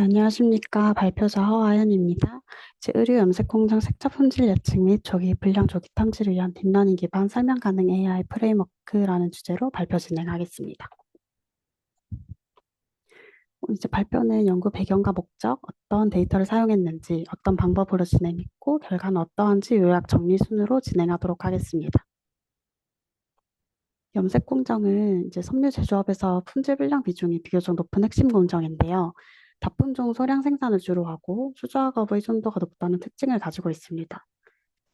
안녕하십니까. 발표자 허아연입니다. 의류 염색 공정 색조 품질 예측 및 조기 불량 조기 탐지를 위한 딥러닝 기반 설명 가능 AI 프레임워크라는 주제로 발표 진행하겠습니다. 발표는 연구 배경과 목적, 어떤 데이터를 사용했는지, 어떤 방법으로 진행했고, 결과는 어떠한지 요약 정리 순으로 진행하도록 하겠습니다. 염색 공정은 섬유 제조업에서 품질 불량 비중이 비교적 높은 핵심 공정인데요. 다품종 소량 생산을 주로 하고 수저학업 의존도가 높다는 특징을 가지고 있습니다.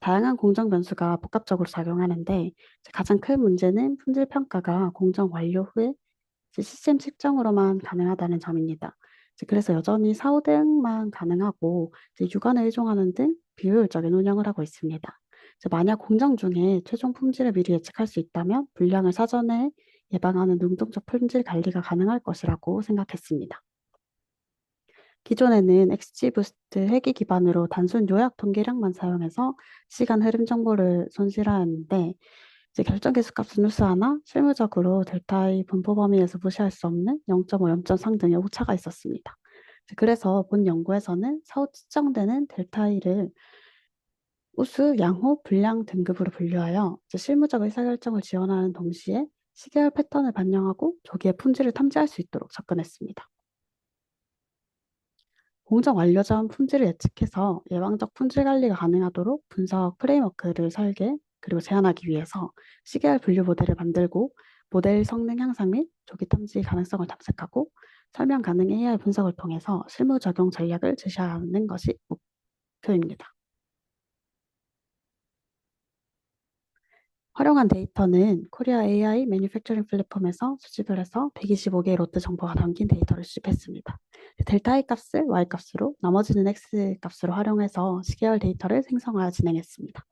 다양한 공정 변수가 복합적으로 작용하는데 가장 큰 문제는 품질 평가가 공정 완료 후에 시스템 측정으로만 가능하다는 점입니다. 그래서 여전히 사후대응만 가능하고 유관에 의존하는 등 비효율적인 운영을 하고 있습니다. 만약 공정 중에 최종 품질을 미리 예측할 수 있다면 불량을 사전에 예방하는 능동적 품질 관리가 가능할 것이라고 생각했습니다. 기존에는 XGBoost 회기 기반으로 단순 요약 통계량만 사용해서 시간 흐름 정보를 손실하였는데 결정 계수값은 우수하나 실무적으로 델타의 분포 범위에서 무시할 수 없는 0.5, 0.3 등의 오차가 있었습니다. 그래서 본 연구에서는 사후 측정되는 델타이를 우수, 양호, 불량 등급으로 분류하여 실무적 의사결정을 지원하는 동시에 시계열 패턴을 반영하고 조기에 품질을 탐지할 수 있도록 접근했습니다. 공정 완료 전 품질을 예측해서 예방적 품질 관리가 가능하도록 분석 프레임워크를 설계 그리고 제안하기 위해서 시계열 분류 모델을 만들고 모델 성능 향상 및 조기 탐지 가능성을 탐색하고 설명 가능 AI 분석을 통해서 실무 적용 전략을 제시하는 것이 목표입니다. 활용한 데이터는 코리아 AI 매니팩처링 플랫폼에서 수집을 해서 125개의 롯데 정보가 담긴 데이터를 수집했습니다. 델타 I 값을 Y 값으로 나머지는 X 값으로 활용해서 시계열 데이터를 생성하여 진행했습니다.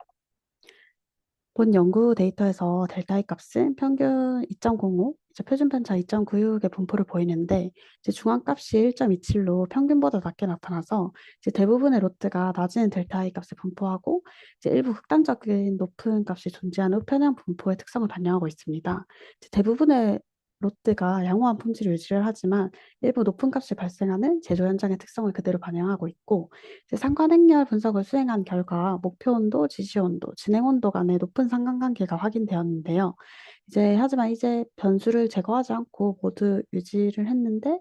본 연구 데이터에서 델타 I 값은 평균 2.05, 표준 편차 2.96의 분포를 보이는데 중앙값이 1.27로 평균보다 낮게 나타나서 대부분의 롯데가 낮은 델타 I 값을 분포하고 일부 극단적인 높은 값이 존재하는 우편향 분포의 특성을 반영하고 있습니다. 대부분의 롯데가 양호한 품질을 유지를 하지만 일부 높은 값이 발생하는 제조 현장의 특성을 그대로 반영하고 있고 상관 행렬 분석을 수행한 결과 목표 온도, 지시 온도, 진행 온도 간의 높은 상관관계가 확인되었는데요. 하지만 변수를 제거하지 않고 모두 유지를 했는데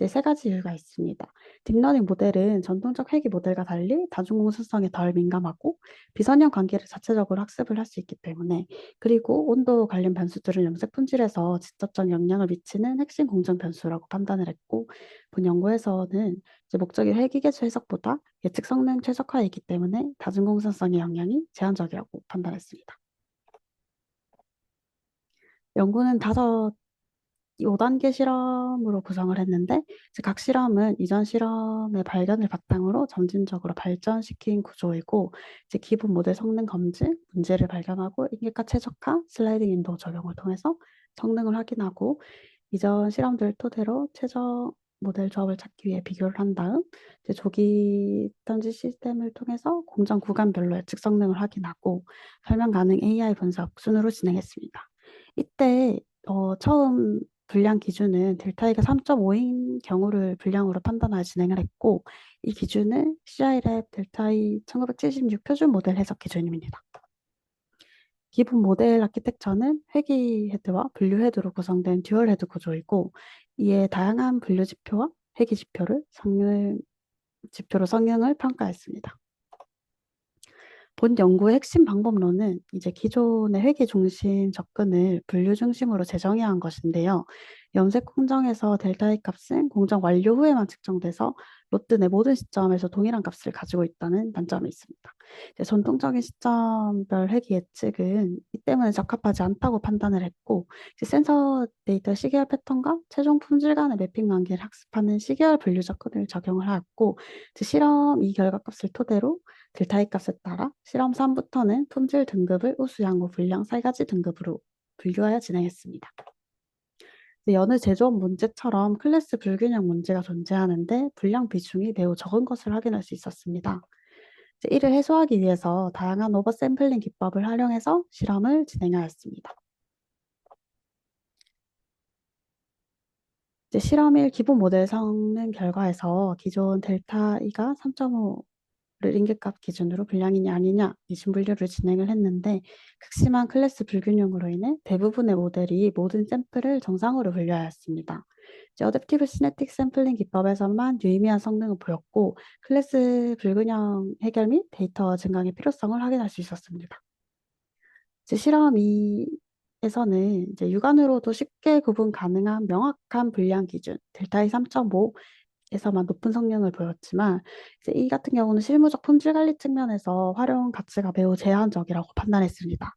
세 가지 이유가 있습니다. 딥러닝 모델은 전통적 회귀 모델과 달리 다중공수성에 덜 민감하고 비선형 관계를 자체적으로 학습을 할 수 있기 때문에 그리고 온도 관련 변수들은 염색 품질에서 직접적 영향을 미치는 핵심 공정 변수라고 판단을 했고 본 연구에서는 목적이 회귀 개수 해석보다 예측 성능 최적화이기 때문에 다중공선성의 영향이 제한적이라고 판단했습니다. 연구는 5단계 실험으로 구성을 했는데 각 실험은 이전 실험의 발견을 바탕으로 점진적으로 발전시킨 구조이고 기본 모델 성능 검증, 문제를 발견하고 인계가 최적화, 슬라이딩 윈도우 적용을 통해서 성능을 확인하고 이전 실험들 토대로 최적 모델 조합을 찾기 위해 비교를 한 다음 조기 탐지 시스템을 통해서 공정 구간별로 예측 성능을 확인하고 설명 가능 AI 분석 순으로 진행했습니다. 이때 처음 분량 기준은 델타이가 3.5인 경우를 분량으로 판단하여 진행을 했고 이 기준은 CI랩 델타이 1976 표준 모델 해석 기준입니다. 기본 모델 아키텍처는 회귀 헤드와 분류 헤드로 구성된 듀얼 헤드 구조이고 이에 다양한 분류 지표와 회귀 지표로 성능을 평가했습니다. 본 연구의 핵심 방법론은 기존의 회계 중심 접근을 분류 중심으로 재정의한 것인데요. 염색 공정에서 델타의 값은 공정 완료 후에만 측정돼서 롯드 내 모든 시점에서 동일한 값을 가지고 있다는 단점이 있습니다. 전통적인 시점별 회계 예측은 이 때문에 적합하지 않다고 판단을 했고 센서 데이터 시계열 패턴과 최종 품질 간의 매핑 관계를 학습하는 시계열 분류 접근을 적용을 하였고 실험 이 결과값을 토대로 델타의 값에 따라 실험 3부터는 품질 등급을 우수, 양호, 불량 3가지 등급으로 분류하여 진행했습니다. 여느 제조업 문제처럼 클래스 불균형 문제가 존재하는데 불량 비중이 매우 적은 것을 확인할 수 있었습니다. 이를 해소하기 위해서 다양한 오버샘플링 기법을 활용해서 실험을 진행하였습니다. 이제 실험일 기본 모델 성능 결과에서 기존 델타 E가 3.5를 인계값 기준으로 불량이냐 아니냐 이중 분류를 진행을 했는데 극심한 클래스 불균형으로 인해 대부분의 모델이 모든 샘플을 정상으로 분류하였습니다. 이제 어댑티브 시네틱 샘플링 기법에서만 유의미한 성능을 보였고 클래스 불균형 해결 및 데이터 증강의 필요성을 확인할 수 있었습니다. 이제 실험 2에서는 이제 육안으로도 쉽게 구분 가능한 명확한 불량 기준 델타이 3.5에서만 높은 성능을 보였지만 이제 이 같은 경우는 실무적 품질 관리 측면에서 활용 가치가 매우 제한적이라고 판단했습니다.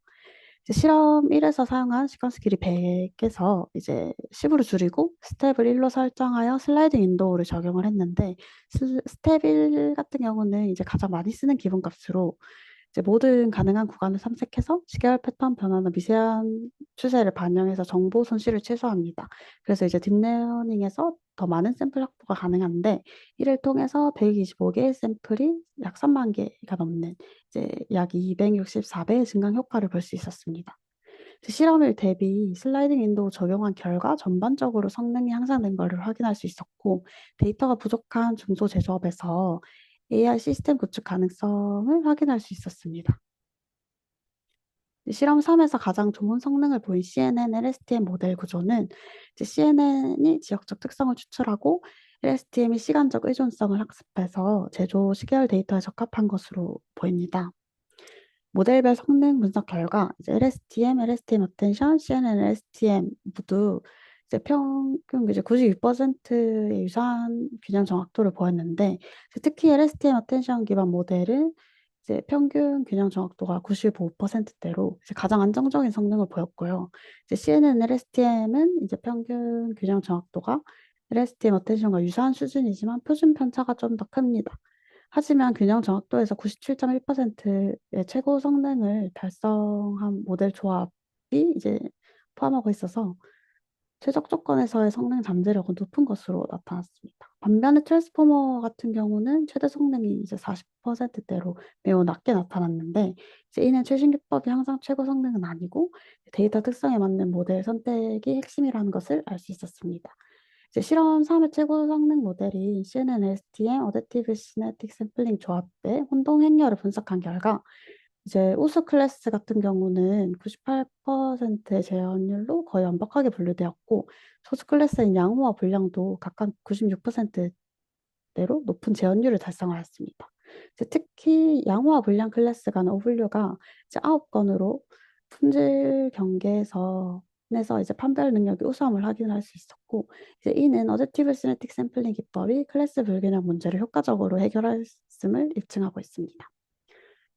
이제 실험 1에서 사용한 시퀀스 길이 100에서 이제 10으로 줄이고 스텝을 1로 설정하여 슬라이딩 윈도우를 적용을 했는데 스텝 1 같은 경우는 이제 가장 많이 쓰는 기본값으로 이제 모든 가능한 구간을 탐색해서 시계열 패턴 변화나 미세한 추세를 반영해서 정보 손실을 최소화합니다. 그래서 이제 딥러닝에서 더 많은 샘플 확보가 가능한데 이를 통해서 125개의 샘플이 약 3만 개가 넘는 이제 약 264배의 증강 효과를 볼 수 있었습니다. 실험일 대비 슬라이딩 윈도우 적용한 결과 전반적으로 성능이 향상된 것을 확인할 수 있었고 데이터가 부족한 중소 제조업에서 AI 시스템 구축 가능성을 확인할 수 있었습니다. 실험 3에서 가장 좋은 성능을 보인 CNN LSTM 모델 구조는 CNN이 지역적 특성을 추출하고 LSTM이 시간적 의존성을 학습해서 제조 시계열 데이터에 적합한 것으로 보입니다. 모델별 성능 분석 결과 이제 LSTM, LSTM 어텐션, CNN, LSTM 모두 이제 평균 이제 96%의 유사한 균형 정확도를 보였는데 특히 LSTM 어텐션 기반 모델은 이제 평균 균형 정확도가 95%대로 이제 가장 안정적인 성능을 보였고요. 이제 CNN, LSTM은 이제 평균 균형 정확도가 LSTM 어텐션과 유사한 수준이지만 표준 편차가 좀 더 큽니다. 하지만 균형 정확도에서 97.1%의 최고 성능을 달성한 모델 조합이 이제 포함하고 있어서 최적 조건에서의 성능 잠재력은 높은 것으로 나타났습니다. 반면에 트랜스포머 같은 경우는 최대 성능이 이제 40%대로 매우 낮게 나타났는데 이제 이는 최신 기법이 항상 최고 성능은 아니고 데이터 특성에 맞는 모델 선택이 핵심이라는 것을 알 수 있었습니다. 이제 실험 3의 최고 성능 모델인 CNN STM 어댑티브 시네틱 샘플링 조합의 혼동 행렬을 분석한 결과 이제 우수 클래스 같은 경우는 98%의 재현율로 거의 완벽하게 분류되었고 소수 클래스인 양호와 불량도 각각 96%대로 높은 재현율을 달성하였습니다. 이제 특히 양호와 불량 클래스 간 오분류가 이제 9건으로 품질 경계에서 에서 이제 판별 능력이 우수함을 확인할 수 있었고 이제 이는 어댑티브 시네틱 샘플링 기법이 클래스 불균형 문제를 효과적으로 해결했음을 입증하고 있습니다.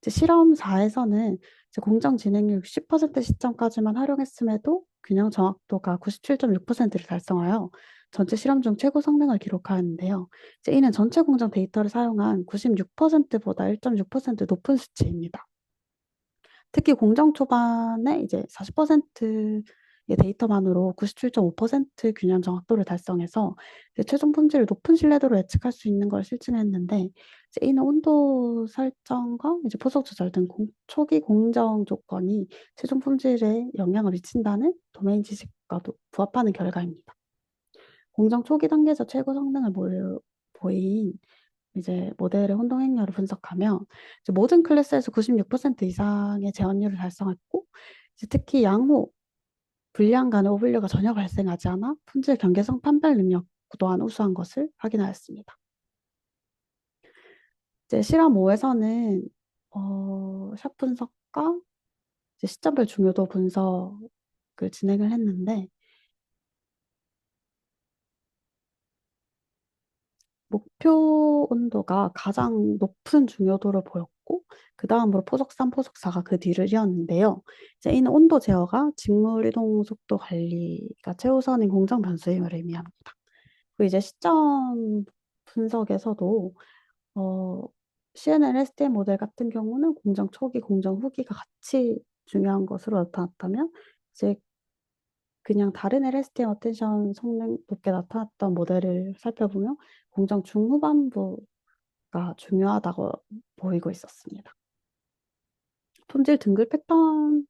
이제 실험 4에서는 이제 공정 진행률 60% 시점까지만 활용했음에도 균형 정확도가 97.6%를 달성하여 전체 실험 중 최고 성능을 기록하였는데요. 이제 이는 전체 공정 데이터를 사용한 96%보다 1.6% 높은 수치입니다. 특히 공정 초반에 이제 40%의 데이터만으로 97.5% 균형 정확도를 달성해서 최종 품질을 높은 신뢰도로 예측할 수 있는 걸 실증했는데 이제 이는 온도 설정과 이제 포석 조절 등 초기 공정 조건이 최종 품질에 영향을 미친다는 도메인 지식과도 부합하는 결과입니다. 공정 초기 단계에서 최고 성능을 보인 이제 모델의 혼동 행렬을 분석하면 이제 모든 클래스에서 96% 이상의 재현율을 달성했고 이제 특히 양호, 불량 간의 오분류가 전혀 발생하지 않아 품질 경계성 판별 능력 또한 우수한 것을 확인하였습니다. 이제 실험 5에서는 샷 분석과 이제 시점별 중요도 분석을 진행을 했는데 목표 온도가 가장 높은 중요도를 보였고 그다음으로 포석 3, 포석 4가 그 뒤를 이었는데요. 이제 이는 온도 제어가 직물 이동 속도 관리가 최우선인 공정 변수임을 의미합니다. 그리고 이제 시점 분석에서도 어, CNN STM 모델 같은 경우는 공정 초기, 공정 후기가 같이 중요한 것으로 나타났다면 이제 그냥 다른 LSTM 어텐션 성능 높게 나타났던 모델을 살펴보면 공정 중후반부가 중요하다고 보이고 있었습니다. 품질 등급 패턴별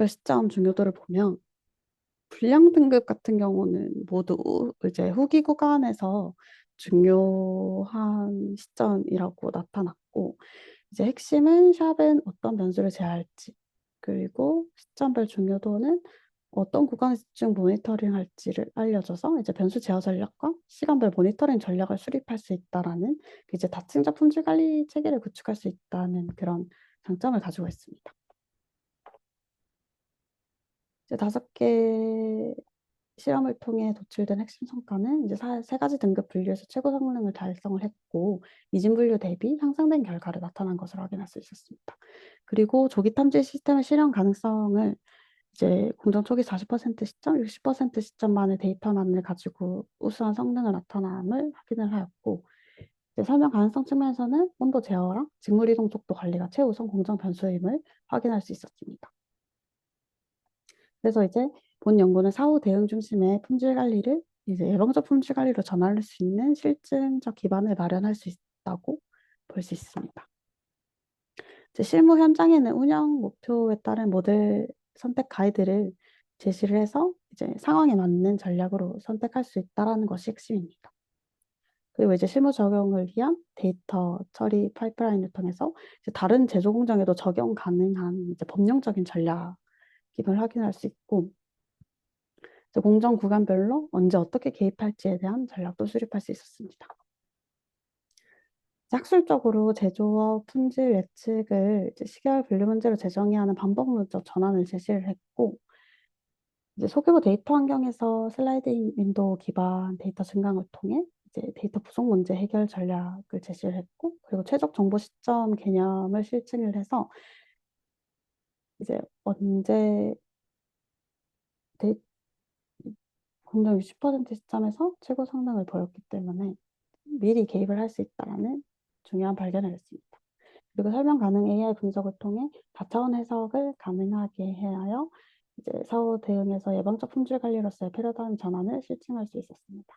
시점 중요도를 보면 불량 등급 같은 경우는 모두 이제 후기 구간에서 중요한 시점이라고 나타났고, 이제 핵심은 샵은 어떤 변수를 제어할지, 그리고 시점별 중요도는 어떤 구간에 집중 모니터링 할지를 알려줘서 이제 변수 제어 전략과 시간별 모니터링 전략을 수립할 수 있다라는 이제 다층적 품질 관리 체계를 구축할 수 있다는 그런 장점을 가지고 있습니다. 이제 5개 실험을 통해 도출된 핵심 성과는 이제 세 가지 등급 분류에서 최고 성능을 달성을 했고, 이진 분류 대비 향상된 결과를 나타난 것을 확인할 수 있었습니다. 그리고 조기 탐지 시스템의 실현 가능성을 이제 공정 초기 40% 시점, 60% 시점만의 데이터만을 가지고 우수한 성능을 나타남을 확인을 하였고, 이제 설명 가능성 측면에서는 온도 제어랑 직물 이동 속도 관리가 최우선 공정 변수임을 확인할 수 있었습니다. 그래서 이제 본 연구는 사후 대응 중심의 품질 관리를 이제 예방적 품질 관리로 전환할 수 있는 실증적 기반을 마련할 수 있다고 볼 수 있습니다. 이제 실무 현장에는 운영 목표에 따른 모델 선택 가이드를 제시를 해서 이제 상황에 맞는 전략으로 선택할 수 있다라는 것이 핵심입니다. 그리고 이제 실무 적용을 위한 데이터 처리 파이프라인을 통해서 이제 다른 제조 공정에도 적용 가능한 이제 법령적인 전략임을 확인할 수 있고, 공정 구간별로 언제 어떻게 개입할지에 대한 전략도 수립할 수 있었습니다. 학술적으로 제조업 품질 예측을 이제 시계열 분류 문제로 재정의하는 반복론적 전환을 제시를 했고, 이제 소규모 데이터 환경에서 슬라이딩 윈도우 기반 데이터 증강을 통해 이제 데이터 부족 문제 해결 전략을 제시를 했고, 그리고 최적 정보 시점 개념을 실증을 해서 이제 언제 데이, 공정 60% 시점에서 최고 성능을 보였기 때문에 미리 개입을 할 수 있다는 중요한 발견을 했습니다. 그리고 설명 가능 AI 분석을 통해 다차원 해석을 가능하게 하여 이제 사후 대응에서 예방적 품질 관리로서의 패러다임 전환을 실증할 수 있었습니다.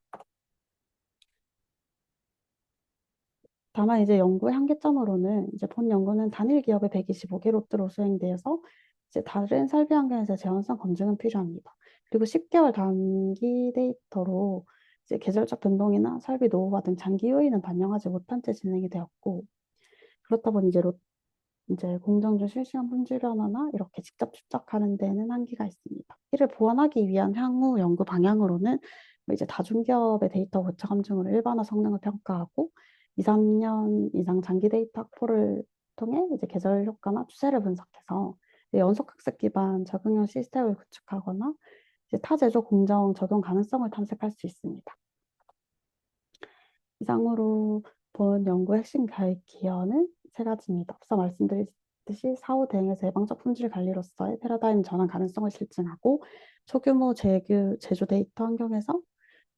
다만 이제 연구의 한계점으로는 이제 본 연구는 단일 기업의 125개 롯데로 수행되어서 이제 다른 설비 환경에서 재현성 검증은 필요합니다. 그리고 10개월 단기 데이터로 이제 계절적 변동이나 설비 노후화 등 장기 요인은 반영하지 못한 채 진행이 되었고, 그렇다 보니 이제 공정 중 실시간 품질 변화나 이렇게 직접 추적하는 데는 한계가 있습니다. 이를 보완하기 위한 향후 연구 방향으로는 뭐 이제 다중기업의 데이터 고차 검증으로 일반화 성능을 평가하고 2, 3년 이상 장기 데이터 확보를 통해 이제 계절 효과나 추세를 분석해서 연속 학습 기반 적응형 시스템을 구축하거나 이제 타제조 공정 적용 가능성을 탐색할 수 있습니다. 이상으로 본 연구 핵심 기여는 세 가지입니다. 앞서 말씀드렸듯이 사후 대응에서 예방적 품질 관리로서의 패러다임 전환 가능성을 실증하고, 소규모 제조 데이터 환경에서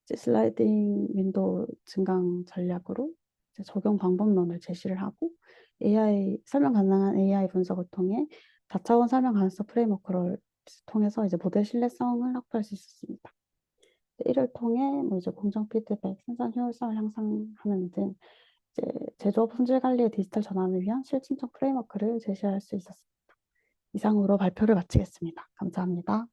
이제 슬라이딩 윈도우 증강 전략으로 이제 적용 방법론을 제시를 하고, 설명 가능한 AI 분석을 통해 다차원 설명 가능성 프레임워크를 통해서 이제 모델 신뢰성을 확보할 수 있었습니다. 이를 통해 뭐 이제 공정 피드백, 생산 효율성을 향상하는 등 이제 제조업 품질 관리의 디지털 전환을 위한 실증적 프레임워크를 제시할 수 있었습니다. 이상으로 발표를 마치겠습니다. 감사합니다.